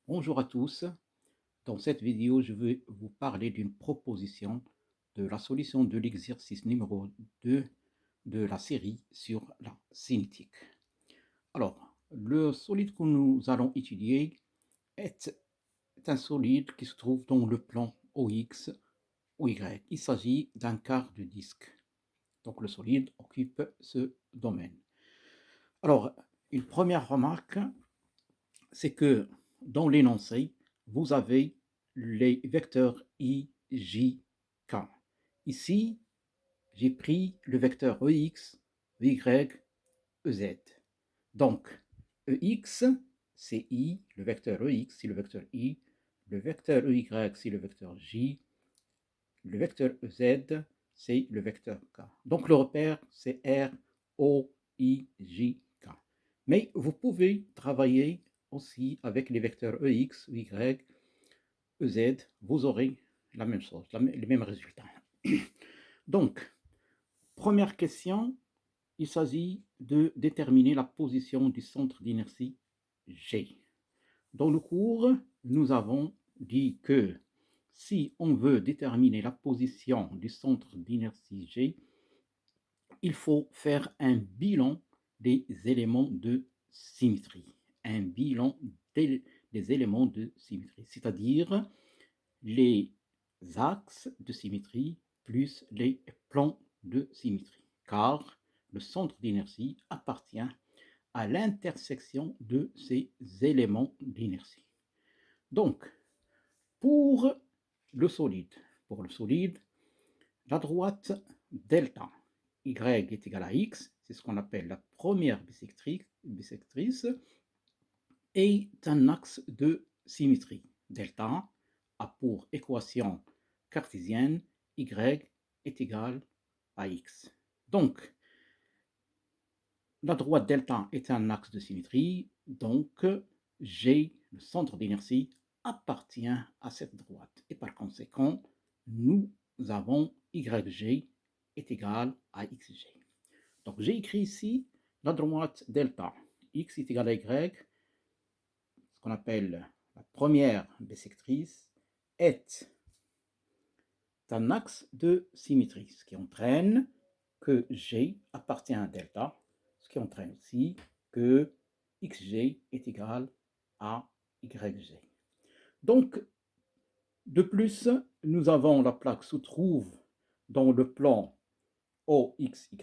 Bonjour à tous. Dans cette vidéo, je vais vous parler d'une proposition de la solution de l'exercice numéro 2 de la série sur la cinétique. Alors, le solide que nous allons étudier est un solide qui se trouve dans le plan OX ou Y. Il s'agit d'un quart de disque. Donc, le solide occupe ce domaine. Alors, une première remarque, c'est que dans l'énoncé, vous avez les vecteurs I, J, K. Ici, j'ai pris le vecteur EX, EY, EZ. Donc, EX, c'est I, le vecteur EX, c'est le vecteur I, le vecteur EY, c'est le vecteur J, le vecteur EZ, c'est le vecteur K. Donc, le repère, c'est R, O, I, J, K. Mais vous pouvez travailler aussi avec les vecteurs EX, Y, EZ, vous aurez la même chose, les mêmes résultats. Donc, première question, il s'agit de déterminer la position du centre d'inertie G. Dans le cours, nous avons dit que si on veut déterminer la position du centre d'inertie G, il faut faire un bilan des éléments de symétrie. Un bilan des éléments de symétrie, c'est-à-dire les axes de symétrie plus les plans de symétrie, car le centre d'inertie appartient à l'intersection de ces éléments d'inertie. Donc, pour pour le solide, la droite delta y est égale à x, c'est ce qu'on appelle la première bisectrice, est un axe de symétrie. Delta a pour équation cartésienne y est égal à x. Donc, la droite delta est un axe de symétrie, donc G, le centre d'inertie, appartient à cette droite. Et par conséquent, nous avons YG est égal à XG. Donc j'ai écrit ici la droite delta, X est égal à Y, ce qu'on appelle la première bisectrice, est un axe de symétrie, ce qui entraîne que G appartient à delta, ce qui entraîne aussi que XG est égal à YG. Donc, de plus, nous avons la plaque se trouve dans le plan OXY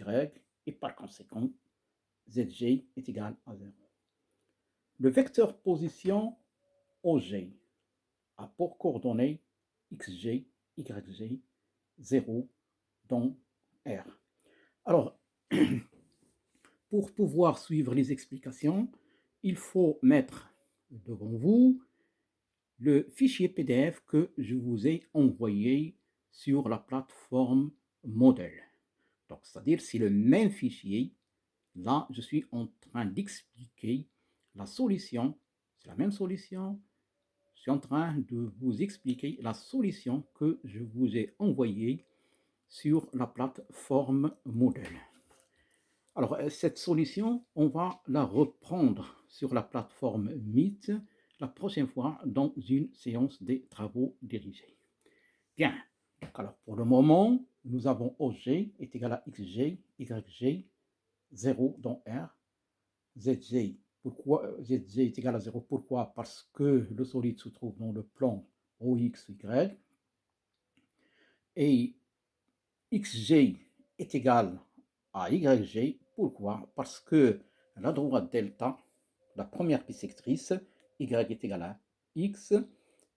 et par conséquent, ZG est égal à 0. Le vecteur position OG a pour coordonnées XG, YG, 0 dans R. Alors, pour pouvoir suivre les explications, il faut mettre devant vous le fichier PDF que je vous ai envoyé sur la plateforme Model. Donc, c'est-à-dire, c'est le même fichier. Là, je suis en train d'expliquer la solution. C'est la même solution. Je suis en train de vous expliquer la solution que je vous ai envoyée sur la plateforme Model. Alors, cette solution, on va la reprendre sur la plateforme Meet la prochaine fois dans une séance des travaux dirigés. Bien, donc alors pour le moment, nous avons OG est égal à XG, YG, 0 dans R, ZG. Pourquoi ZG est égal à 0? Pourquoi? Parce que le solide se trouve dans le plan OXY et XG est égal à YG. Pourquoi? Parce que la droite delta, la première bisectrice, Y est égal à X,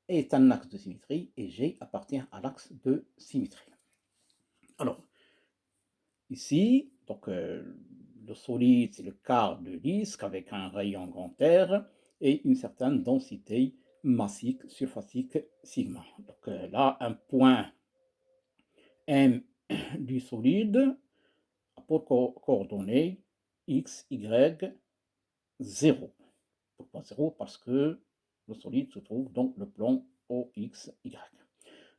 est un axe de symétrie et G appartient à l'axe de symétrie. Alors, ici, donc, le solide, c'est le quart de disque avec un rayon grand R et une certaine densité massique, surfacique, sigma. Donc là, un point M du solide pour coordonnées x, y, 0. Pourquoi 0? Parce que le solide se trouve dans le plan OXY.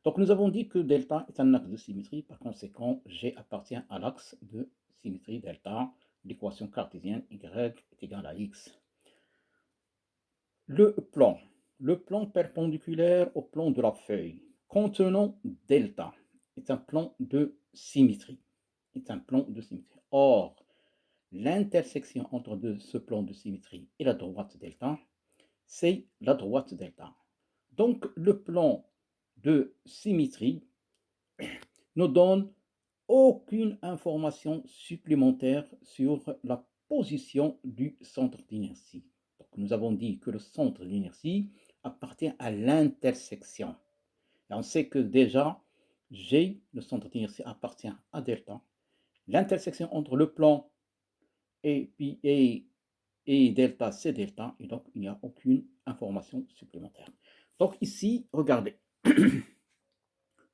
Donc nous avons dit que delta est un axe de symétrie, par conséquent G appartient à l'axe de symétrie delta. L'équation cartésienne y est égale à x. Le plan le plan perpendiculaire au plan de la feuille contenant delta est un plan de symétrie. Or, l'intersection entre ce plan de symétrie et la droite delta, c'est la droite delta. Donc, le plan de symétrie ne donne aucune information supplémentaire sur la position du centre d'inertie. Donc, nous avons dit que le centre d'inertie appartient à l'intersection. Et on sait que déjà, G, le centre d'inertie, appartient à delta. L'intersection entre le plan et delta, c'est delta, et donc il n'y a aucune information supplémentaire. Donc ici, regardez,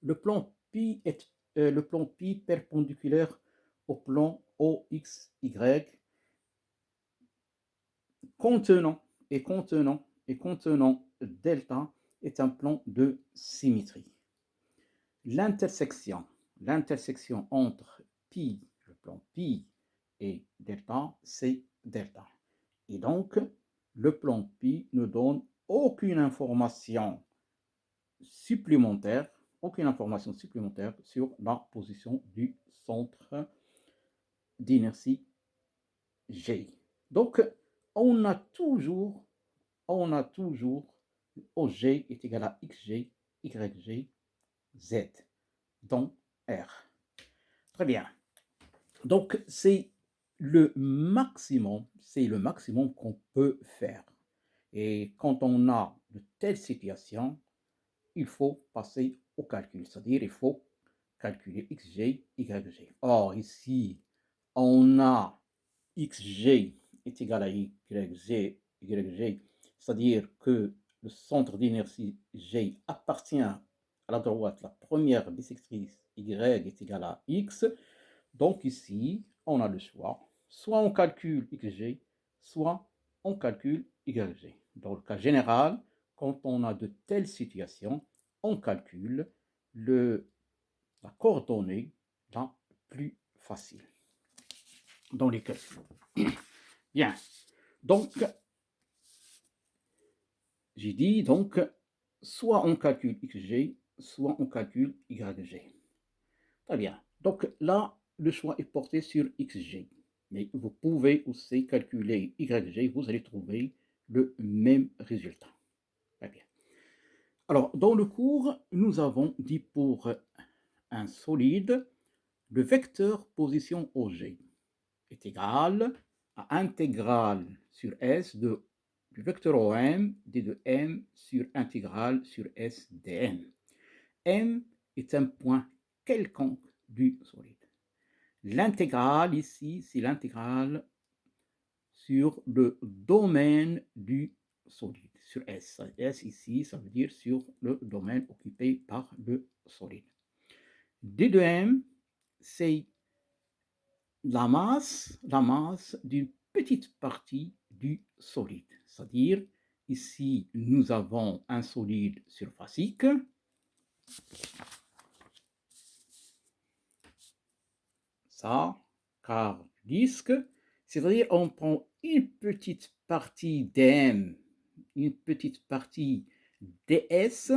le plan pi est le plan pi perpendiculaire au plan OXY contenant delta est un plan de symétrie. L'intersection entre pi, le plan pi et delta, c'est delta. Et donc, le plan pi ne donne aucune information supplémentaire sur la position du centre d'inertie G. Donc, on a toujours OG est égal à XG, YG, Z dans R. Très bien. Donc, c'est le maximum qu'on peut faire. Et quand on a de telles situations, il faut passer au calcul, c'est-à-dire il faut calculer XG, YG. Or, ici, on a XG est égal à YG, c'est-à-dire que le centre d'inertie G appartient à la droite, la première bissectrice Y est égale à X. Donc ici, on a le choix. Soit on calcule XG, soit on calcule YG. Dans le cas général, quand on a de telles situations, on calcule la coordonnée la plus facile dans les calculs. Bien. Donc, j'ai dit, donc, soit on calcule XG, soit on calcule YG. Très bien. Donc là, le choix est porté sur XG. Mais vous pouvez aussi calculer YG, vous allez trouver le même résultat. Très bien. Alors, dans le cours, nous avons dit pour un solide, le vecteur position OG est égal à intégrale sur S du vecteur OM d de M sur intégrale sur S dm. M est un point quelconque du solide. L'intégrale ici, c'est l'intégrale sur le domaine du solide, sur S. S ici, ça veut dire sur le domaine occupé par le solide. D de M, c'est la masse d'une petite partie du solide. C'est-à-dire, ici, nous avons un solide surfacique. Ça, quart du disque. C'est-à-dire, on prend une petite partie dm, une petite partie ds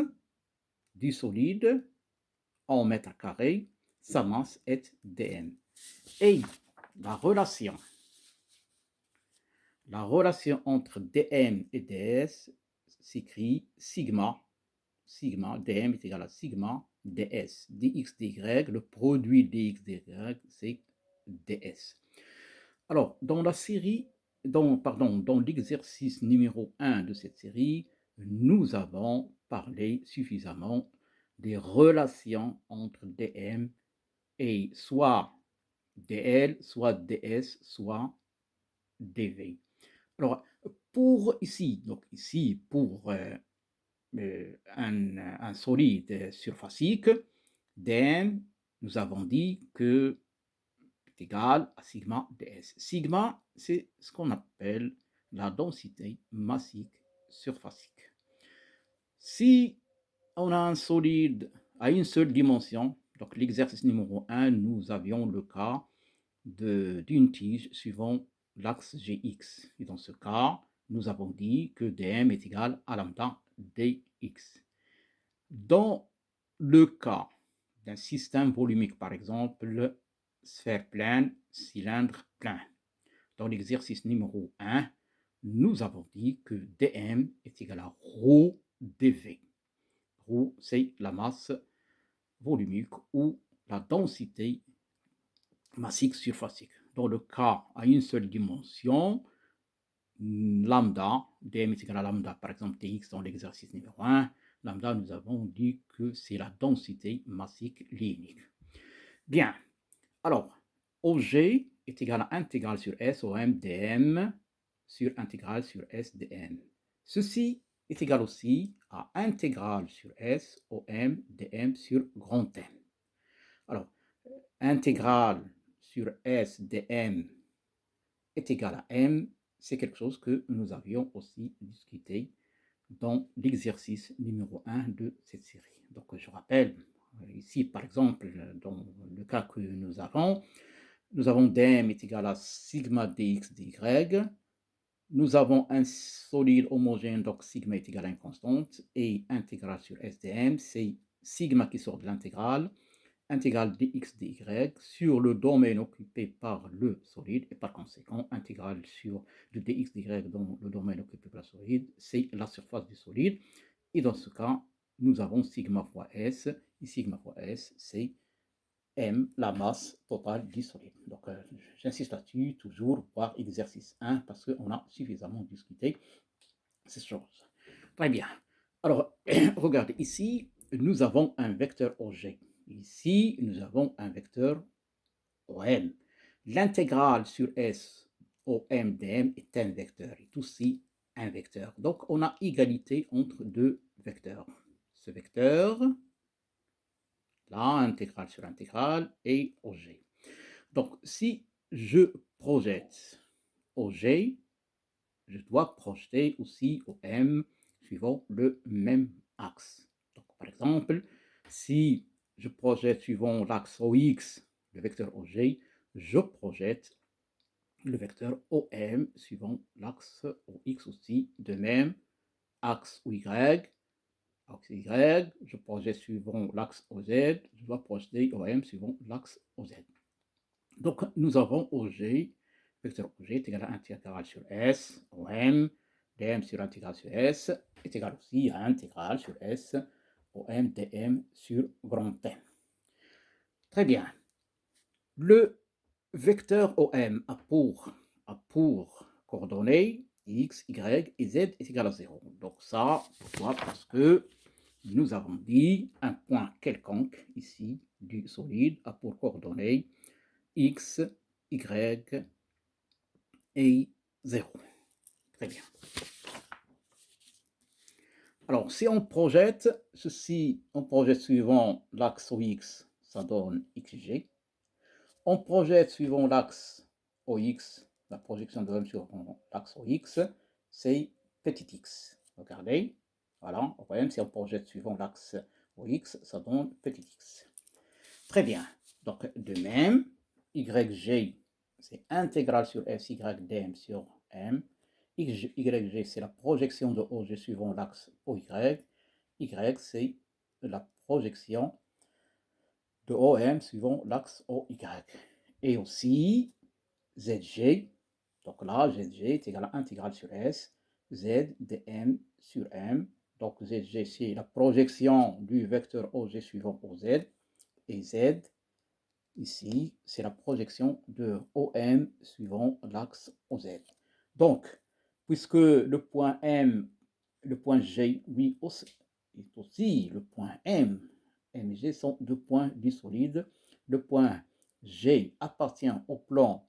du solide en mètre carré, sa masse est dm. Et la relation entre dm et ds s'écrit sigma dm est égal à sigma ds, dx dy, le produit dx dy, c'est ds. Alors, dans la série, dans l'exercice numéro 1 de cette série, nous avons parlé suffisamment des relations entre dm et soit dl, soit ds, soit dv. Alors, pour ici, pour un solide surfacique, dm, nous avons dit que est égal à sigma ds. Sigma, c'est ce qu'on appelle la densité massique surfacique. Si on a un solide à une seule dimension, donc l'exercice numéro 1, nous avions le cas d'une tige suivant l'axe Gx. Et dans ce cas, nous avons dit que dm est égal à lambda dx. Dans le cas d'un système volumique, par exemple, sphère pleine, cylindre plein, dans l'exercice numéro 1, nous avons dit que dm est égal à ρ dv. Ρ, c'est la masse volumique ou la densité massique surfacique. Dans le cas à une seule dimension, lambda, dm est égal à lambda, par exemple dx dans l'exercice numéro 1, lambda, nous avons dit que c'est la densité massique linéaire. Bien, alors, OG est égal à intégrale sur S OM dm sur intégrale sur S dm. Ceci est égal aussi à intégrale sur S OM dm sur grand M. Alors, intégrale sur S dm est égal à M, c'est quelque chose que nous avions aussi discuté dans l'exercice numéro 1 de cette série. Donc je rappelle, ici par exemple, dans le cas que nous avons dm est égal à sigma dx dy, nous avons un solide homogène, donc sigma est égal à une constante, et intégrale sur SDM, c'est sigma qui sort de l'intégrale, intégrale dx dy sur le domaine occupé par le solide, et par conséquent, intégrale sur de dx dy dans le domaine occupé par le solide, c'est la surface du solide. Et dans ce cas, nous avons sigma fois S, et sigma fois S, c'est M, la masse totale du solide. Donc, j'insiste là-dessus, toujours par exercice 1, parce qu'on a suffisamment discuté ces choses. Très bien. Alors, regardez, ici, nous avons un vecteur OG. Ici, nous avons un vecteur OM. L'intégrale sur S OM dm est un vecteur, est aussi un vecteur. Donc, on a égalité entre deux vecteurs. Ce vecteur, là, intégrale sur intégrale, et OG. Donc, si je projette OG, je dois projeter aussi OM suivant le même axe. Donc, par exemple, si je projette suivant l'axe OX, le vecteur OG, je projette le vecteur OM suivant l'axe OX aussi. De même, axe OY, axe Y, je projette suivant l'axe OZ, je dois projeter OM suivant l'axe OZ. Donc, nous avons OG, vecteur OG est égal à intégrale sur S, OM, dm sur intégrale sur S, est égal aussi à intégrale sur S, OM, dm sur grand M. Très bien. Le vecteur OM a pour coordonnées X, Y et Z est égal à 0. Donc ça, pourquoi? Parce que nous avons dit un point quelconque ici du solide a pour coordonnées X, Y et 0. Très bien. Alors, si on projette ceci, on projette suivant l'axe OX, ça donne XG. On projette suivant l'axe OX, la projection de M sur l'axe OX, c'est petit x. Regardez, voilà, si on projette suivant l'axe OX, ça donne petit x. Très bien. Donc, de même, YG, c'est intégrale sur SY dm sur M. YG, c'est la projection de OG suivant l'axe OY. Y, c'est la projection de OM suivant l'axe OY. Et aussi ZG, donc là, ZG est égal à intégrale sur S, Z dm sur M. Donc ZG, c'est la projection du vecteur OG suivant OZ. Et Z, ici, c'est la projection de OM suivant l'axe OZ. Donc, puisque le point M, le point G, lui aussi, est aussi le point M, M et G sont deux points du solide. Le point G appartient au plan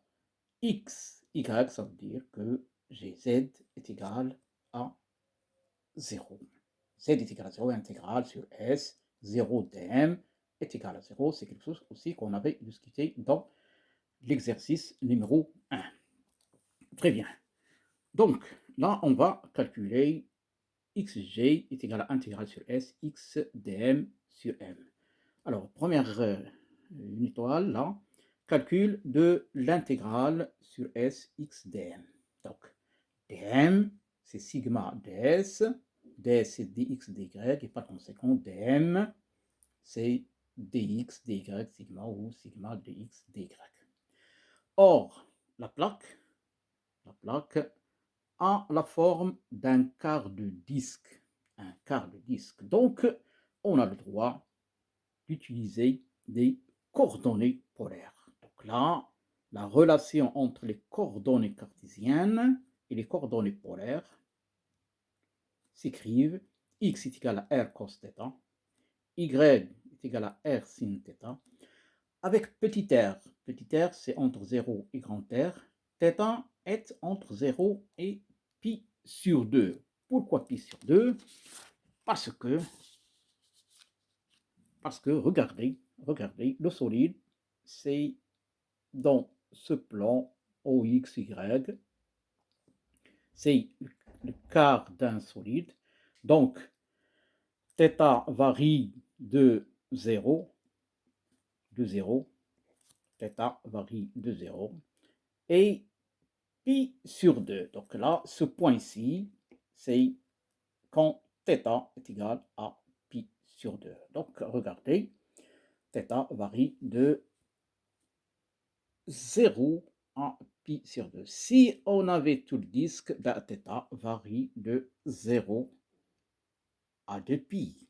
X, Y, ça veut dire que GZ est égal à 0. Z est égal à 0, intégrale sur S, 0 dm est égal à 0. C'est quelque chose aussi qu'on avait discuté dans l'exercice numéro 1. Très bien. Donc, là, on va calculer xg est égal à intégrale sur S, x dm sur m. Alors, première une étoile, là, calcul de l'intégrale sur S, x dm. Donc, dm, c'est sigma ds, D c'est dx dy, et par conséquent dm c'est dx dy sigma ou sigma dx dy. Or, la plaque a la forme d'un quart de disque. Un quart de disque. Donc, on a le droit d'utiliser des coordonnées polaires. Donc là, la relation entre les coordonnées cartésiennes et les coordonnées polaires s'écrivent x est égal à r cos θ, y est égal à r sin θ, avec petit r. Petit r, c'est entre 0 et grand R. θ est entre 0 et pi sur 2. Pourquoi pi sur 2? Parce que regardez, le solide, c'est dans ce plan OXY, c'est le quart d'un solide. Donc, θ varie de 0, θ varie de 0, et pi sur 2. Donc là, ce point-ci, c'est quand θ est égal à pi sur 2. Donc, regardez, θ varie de 0 à pi sur 2. Si on avait tout le disque, ben, θ varie de 0 à 2pi.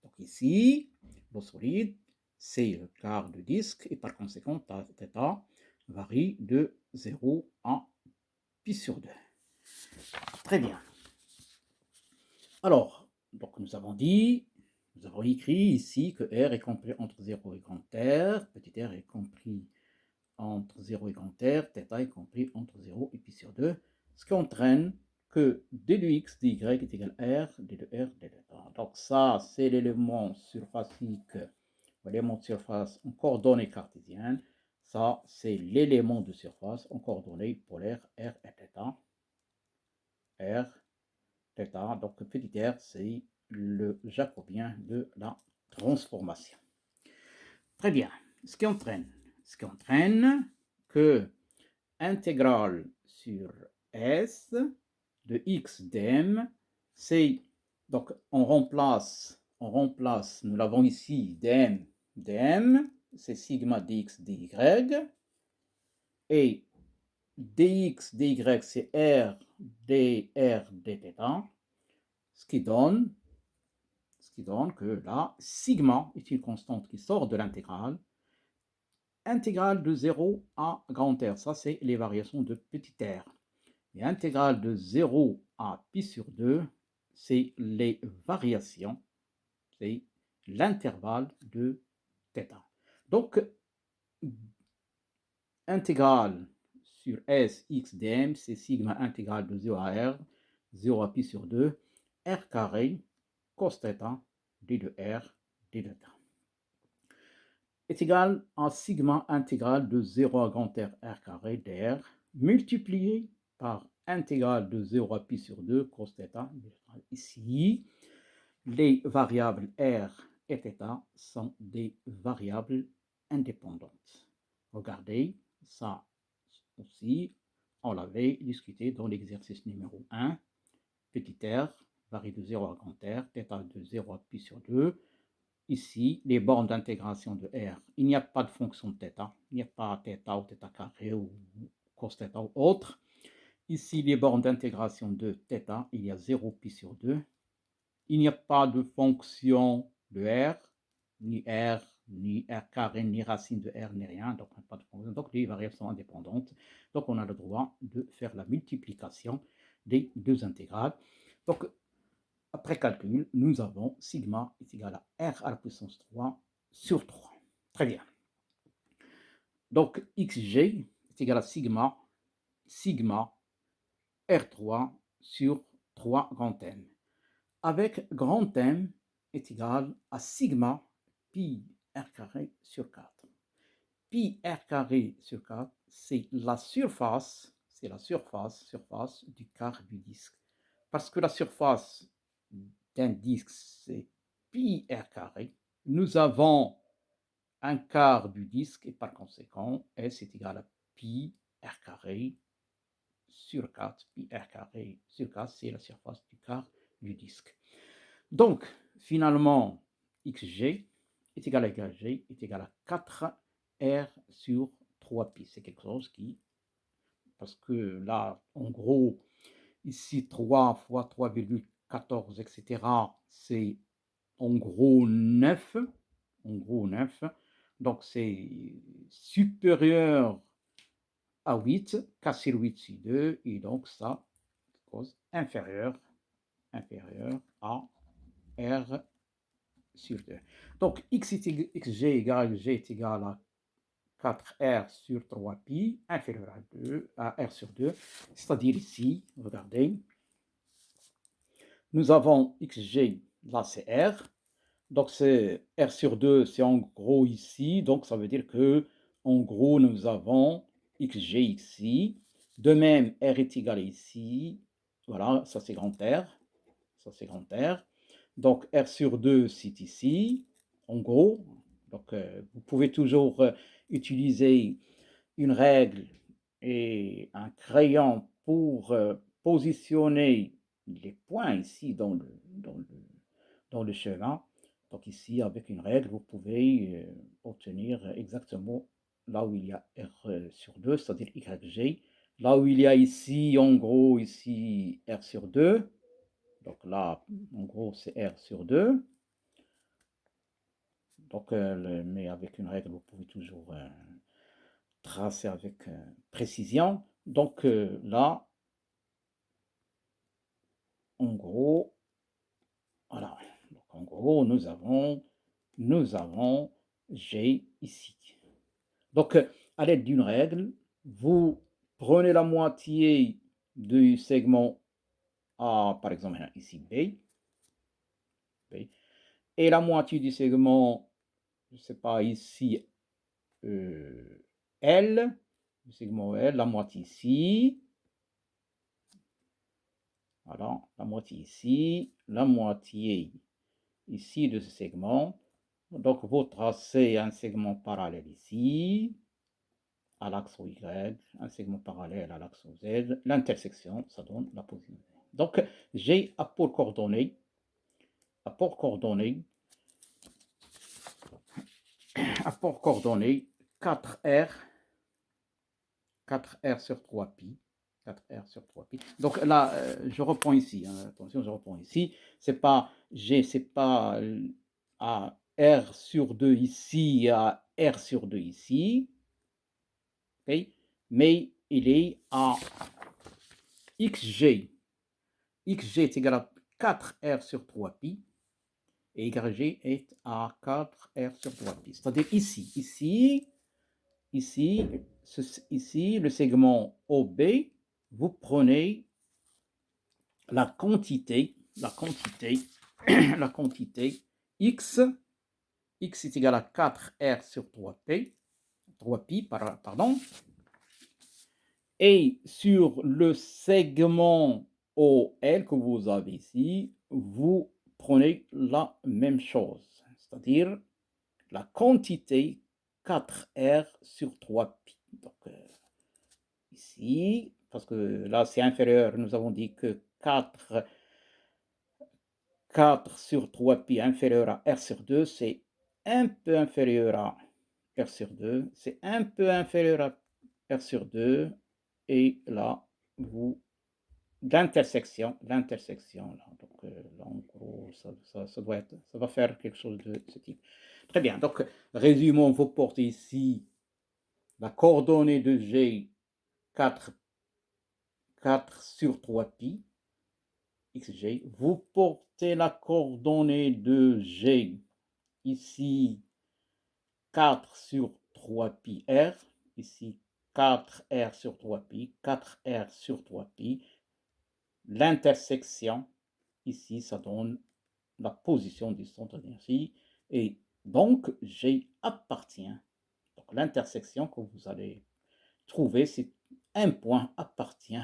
Donc ici, le solide, c'est le quart du disque, et par conséquent, θ varie de 0 à pi sur 2. Très bien. Alors, donc nous avons écrit ici que R est compris entre 0 et grand R, petit r est compris entre 0 et grand R, θ est compris entre 0 et pi sur 2, ce qui entraîne que d de x dy est égal à R, d de R, d de θ. Donc ça, c'est l'élément surfacique, l'élément de surface en coordonnées cartésiennes. Ça, c'est l'élément de surface en coordonnées polaires R et θ. R, θ, donc petit r, c'est le jacobien de la transformation. Très bien. Ce qui entraîne que intégrale sur S de x dm, c'est, donc on remplace, nous l'avons ici, dm, c'est sigma dx dy, et dx dy c'est r dr dθ, ce qui donne que là, sigma est une constante qui sort de l'intégrale. Intégrale de 0 à grand R, ça c'est les variations de petit r. Et intégrale de 0 à pi sur 2, c'est les variations, c'est l'intervalle de θ. Donc, intégrale sur S x dm, c'est sigma intégrale de 0 à R, 0 à pi sur 2, R carré, cos θ, d de R, d de θ, est égal à sigma intégrale de 0 à grand R, R carré, dr, multiplié par intégrale de 0 à pi sur 2, cos θ. Ici, les variables R et θ sont des variables indépendantes. Regardez, ça aussi, on l'avait discuté dans l'exercice numéro 1. Petit r varie de 0 à grand R, θ de 0 à pi sur 2. Ici, les bornes d'intégration de R, il n'y a pas de fonction de θ, il n'y a pas θ ou θ carré ou cos θ ou autre. Ici, les bornes d'intégration de θ, il y a 0 pi sur 2. Il n'y a pas de fonction de R, ni R carré, ni racine de R, ni rien, donc pas de fonction. Donc les variables sont indépendantes. Donc on a le droit de faire la multiplication des deux intégrales. Donc après calcul, nous avons sigma est égal à R à la puissance 3 sur 3. Très bien. Donc xg est égal à sigma R3 sur 3 grand M. Avec grand M est égal à sigma pi R carré sur 4. Pi R carré sur 4, c'est la surface du quart du disque. Parce que la surface d'un disque, c'est pi R carré. Nous avons un quart du disque et par conséquent, S est égal à pi R carré sur 4. Pi R carré sur 4, c'est la surface du quart du disque. Donc, finalement, xg est égal à yg est égal à 4r sur 3pi. C'est quelque chose qui, parce que là, en gros, ici 3 fois 3,14, etc., c'est en gros 9. En gros 9. Donc, c'est supérieur à 8, k sur 8 sur 2, et donc ça cause inférieur à r sur 2. Donc, xg égale g est égal à 4r sur 3pi, inférieur à 2, à r sur 2, c'est-à-dire ici, regardez, nous avons xg, là c'est r, donc c'est r sur 2, c'est en gros ici, donc ça veut dire que, en gros, nous avons xg ici, de même, r est égal à ici, voilà, ça c'est grand R, ça c'est grand R, donc R sur 2, c'est ici, en gros. Donc, vous pouvez toujours utiliser une règle et un crayon pour positionner les points ici dans le schéma. Donc ici, avec une règle, vous pouvez obtenir exactement là où il y a R sur 2, c'est-à-dire YG. Là où il y a ici, en gros, ici, R sur 2. Donc là, en gros, c'est R sur 2. Donc, mais avec une règle, vous pouvez toujours tracer avec précision. Donc là, en gros, voilà. Donc, en gros, nous avons G ici. Donc, à l'aide d'une règle, vous prenez la moitié du segment A, par exemple, ici B, et la moitié du segment, je ne sais pas, ici L, le segment L, la moitié ici, voilà, la moitié ici, la moitié ici de ce segment. Donc, vous tracez un segment parallèle ici, à l'axe Y, un segment parallèle à l'axe Z. L'intersection, ça donne la position. Donc, j'ai apport coordonnées 4R, 4R sur 3pi. 4R sur 3pi. Donc là, je reprends ici. Hein, attention, je reprends ici. C'est pas G, c'est pas à R sur 2 ici, à R sur 2 ici. Okay, mais il est à XG. XG est égal à 4R sur 3pi. Et YG est à 4R sur 3pi. C'est-à-dire ici, le segment OB, vous prenez la quantité X est égal à 4R sur 3pi, pardon, et sur le segment OL que vous avez ici, vous prenez la même chose, c'est-à-dire la quantité 4R sur 3pi. Donc, ici, parce que là c'est inférieur, nous avons dit que 4 sur 3pi inférieur à R sur 2, c'est un peu inférieur à R sur 2, c'est un peu inférieur à R sur 2, et là, l'intersection, là, donc là, en gros, ça va faire quelque chose de ce type. Très bien, donc, résumons, vous portez ici la coordonnée de G, 4 sur 3pi, xg, vous portez la coordonnée de G, ici, 4 sur 3pi r, ici, 4r sur 3pi, 4r sur 3pi, l'intersection, ici, ça donne la position du centre d'énergie, et donc G appartient, donc l'intersection que vous allez trouver, c'est un point appartient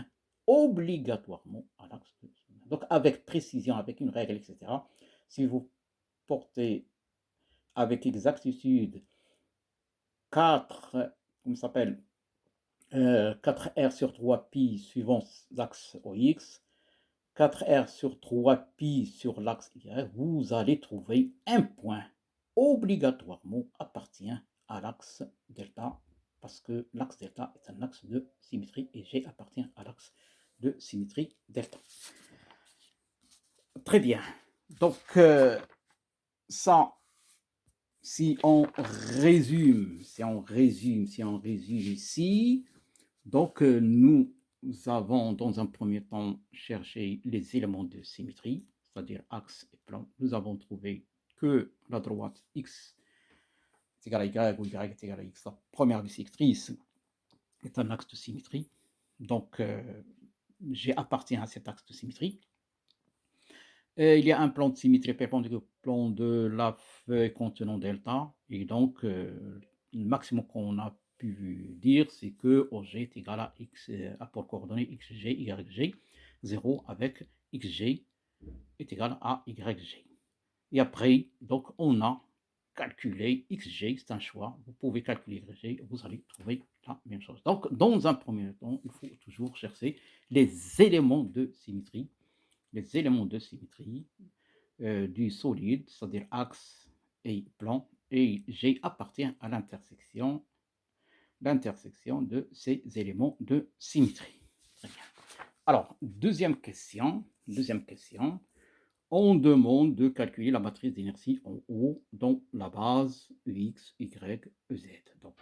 obligatoirement à l'axe de G. Donc avec précision, avec une règle, etc., si vous portez avec exactitude 4, comment s'appelle, 4R sur 3pi suivant l'axe OX, 4R sur 3pi sur l'axe Y, vous allez trouver un point obligatoirement appartient à l'axe delta, parce que l'axe delta est un axe de symétrie et G appartient à l'axe de symétrie delta. Très bien. Donc, ça, si on résume ici, donc nous avons dans un premier temps cherché les éléments de symétrie, c'est-à-dire axe et plan. Nous avons trouvé que la droite x est égale à y ou y est égal à x, la première bissectrice est un axe de symétrie. Donc, G appartient à cet axe de symétrie. Et il y a un plan de symétrie perpendiculaire au plan de la feuille contenant delta. Et donc, le maximum qu'on a pu dire, c'est que OG est égal à x, pour coordonnées xg, yg, 0 avec xg est égal à yg. Et après, donc, on a calculé xg, c'est un choix. Vous pouvez calculer yg, vous allez trouver la même chose. Donc, dans un premier temps, il faut toujours chercher les éléments de symétrie. Les éléments de symétrie du solide, c'est-à-dire axe et plan, et G appartient à l'intersection de ces éléments de symétrie. Très bien. Alors, deuxième question, on demande de calculer la matrice d'inertie en haut dans la base Ux, Y, Z. Donc,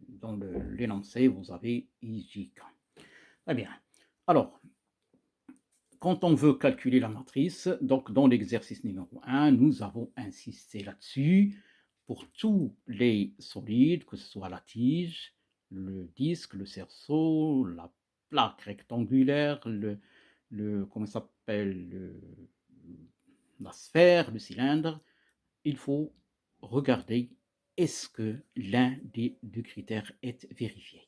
dans l'énoncé, vous avez IJK. Très bien. Alors, quand on veut calculer la matrice, donc dans l'exercice numéro 1, nous avons insisté là-dessus pour tous les solides, que ce soit la tige, le disque, le cerceau, la plaque rectangulaire, comment s'appelle, la sphère, le cylindre, il faut regarder est-ce que l'un des deux critères est vérifié.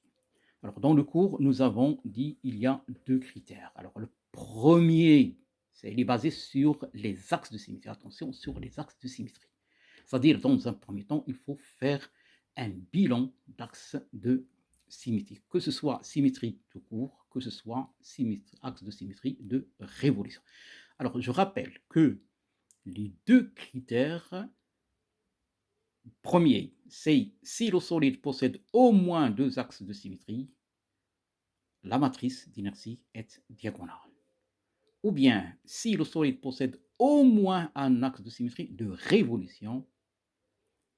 Alors, dans le cours, nous avons dit il y a deux critères. Alors, le premier, il est basé sur les axes de symétrie. Attention, sur les axes de symétrie. C'est-à-dire, dans un premier temps, il faut faire un bilan d'axes de symétrie, que ce soit symétrie tout court, que ce soit axe de symétrie de révolution. Alors, je rappelle que les deux critères premiers, c'est si le solide possède au moins deux axes de symétrie, la matrice d'inertie est diagonale. Ou bien, si le solide possède au moins un axe de symétrie de révolution,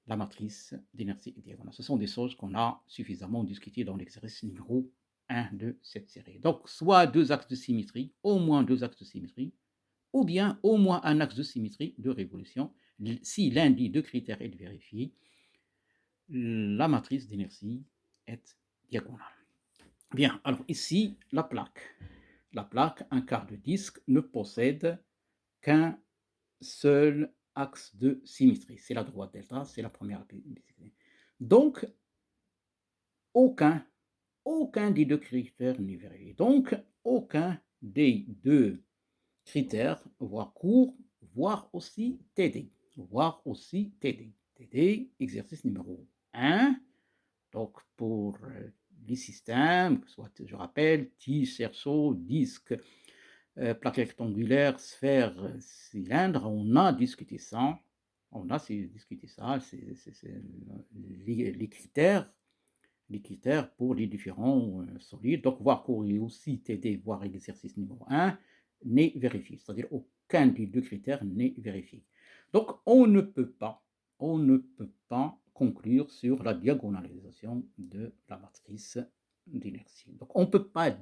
la matrice d'inertie est diagonale. Ce sont des choses qu'on a suffisamment discutées dans l'exercice numéro 1 de cette série. Donc, soit deux axes de symétrie, au moins deux axes de symétrie, ou bien au moins un axe de symétrie de révolution. Si l'un des deux critères est vérifié, la matrice d'inertie est diagonale. Bien, alors ici, la plaque. La plaque, un quart de disque, ne possède qu'un seul axe de symétrie. C'est la droite delta, c'est la première. Donc, aucun des deux critères n'est vérifié. Donc, aucun des deux critères, voire court, voire aussi TD. TD, exercice numéro 1. Donc, pour les systèmes, soit, je rappelle, tige, cerceau, disque, plaque rectangulaire, sphère, cylindre, on a discuté ça. C'est les critères pour les différents solides. Donc, voir cours et aussi TD, voir exercice numéro 1, n'est vérifié. C'est-à-dire, aucun des deux critères n'est vérifié. Donc, on ne peut pas conclure sur la diagonalisation de la matrice d'inertie. Donc, on ne peut pas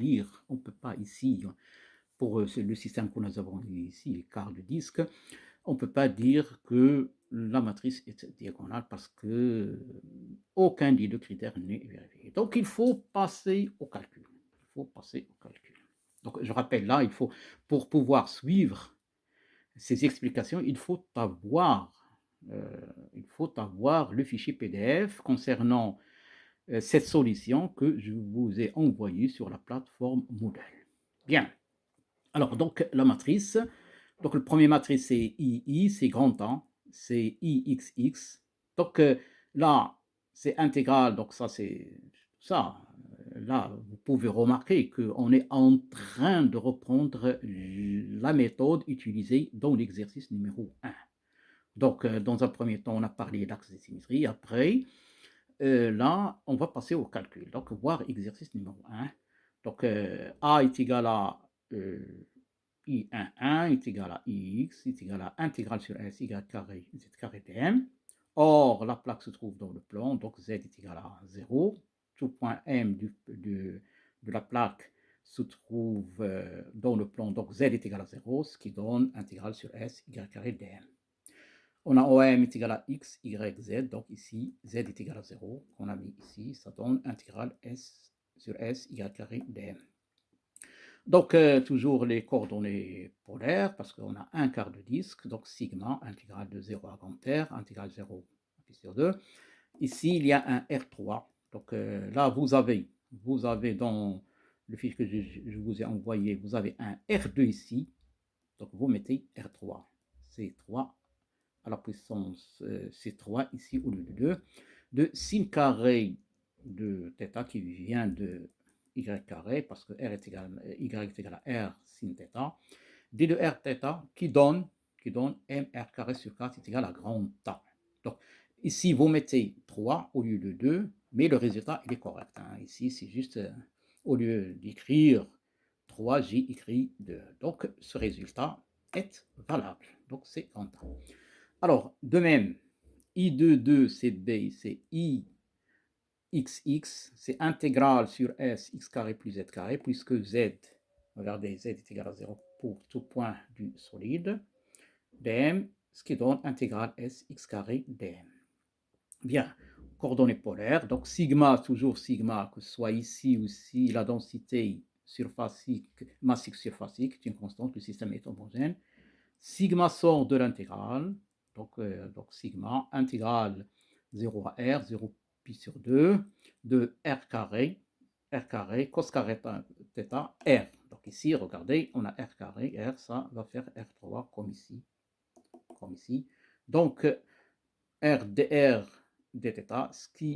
ici, pour le système que nous avons ici, les quarts de disque, on ne peut pas dire que la matrice est diagonale parce que aucun des deux critères n'est vérifié. Donc, il faut passer au calcul. Donc, je rappelle là, pour pouvoir suivre ces explications, il faut avoir le fichier PDF concernant cette solution que je vous ai envoyée sur la plateforme Moodle. Bien. Alors, donc, la matrice. Donc, le premier matrice, c'est II, c'est grand A, c'est IXX. Donc, là, c'est intégral, donc ça, c'est ça. là, vous pouvez remarquer qu'on est en train de reprendre la méthode utilisée dans l'exercice numéro 1. Donc, dans un premier temps, on a parlé d'axe de symétrie. Après, là, on va passer au calcul. Donc, voir exercice numéro 1. Donc, A est égal à I11 est égal à Ix est égal à intégrale sur S, Y carré, Z carré dm. Or, la plaque se trouve dans le plan, donc Z est égal à 0. Tout point M de la plaque se trouve dans le plan, donc Z est égal à 0, ce qui donne intégrale sur S, Y carré dm. On a OM est égal à X, Y, Z, donc ici, Z est égal à 0, qu'on a mis ici, ça donne intégrale S sur S, Y carré dm. Donc, toujours les coordonnées polaires, parce qu'on a un quart de disque, donc sigma, intégrale de 0 à grand R, intégrale 0 pi sur 2. Ici, il y a un R3. Donc là, vous avez dans le fichier que je vous ai envoyé, vous avez un R2 ici. Donc, vous mettez R3. C3 à la puissance C3 ici au lieu de 2. De sin carré de θ qui vient de y carré, parce que r est égal, y est égal à r sin θ, d de r θ qui donne mr carré sur 4 est égal à grand A. Donc, ici, vous mettez 3 au lieu de 2, mais le résultat, il est correct. Hein. Ici, c'est juste, au lieu d'écrire 3, j'ai écrit 2. Donc, ce résultat est valable. Donc, c'est grand A. Alors, de même, I22, c'est B, c'est I XX, c'est intégrale sur S, x carré plus z carré, puisque Z, regardez, Z est égal à 0 pour tout point du solide, dm, ce qui donne intégrale S, x carré dm. Bien, coordonnées polaires, donc sigma, toujours sigma, que ce soit ici ou ici, la densité surfacique, massique surfacique, est une constante, le système est homogène. Sigma sort de l'intégrale, donc sigma, intégrale 0 à R, 0 pi sur 2, de R carré, cos carré θ, R. Donc ici, regardez, on a R carré, R, ça va faire R3 comme ici. Donc, R dr dθ, ce qui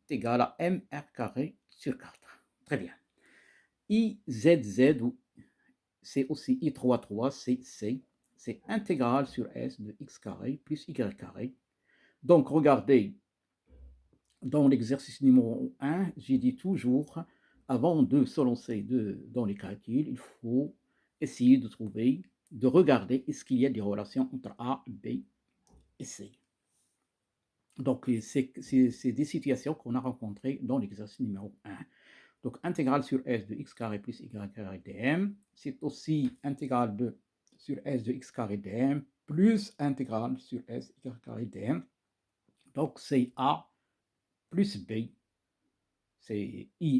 est égal à mr carré sur 4. Très bien. IZZ, c'est aussi I33, c'est C. C'est intégrale sur S de x carré plus y carré. Donc, regardez, dans l'exercice numéro 1, j'ai dit toujours, avant de se lancer dans les calculs, il faut essayer de trouver, de regarder est-ce qu'il y a des relations entre A, B et C. Donc, c'est des situations qu'on a rencontrées dans l'exercice numéro 1. Donc, intégrale sur S de x carré plus y carré dm, c'est aussi intégrale sur S de x carré dm plus intégrale sur S y carré dm. Donc, c'est A plus B, c'est I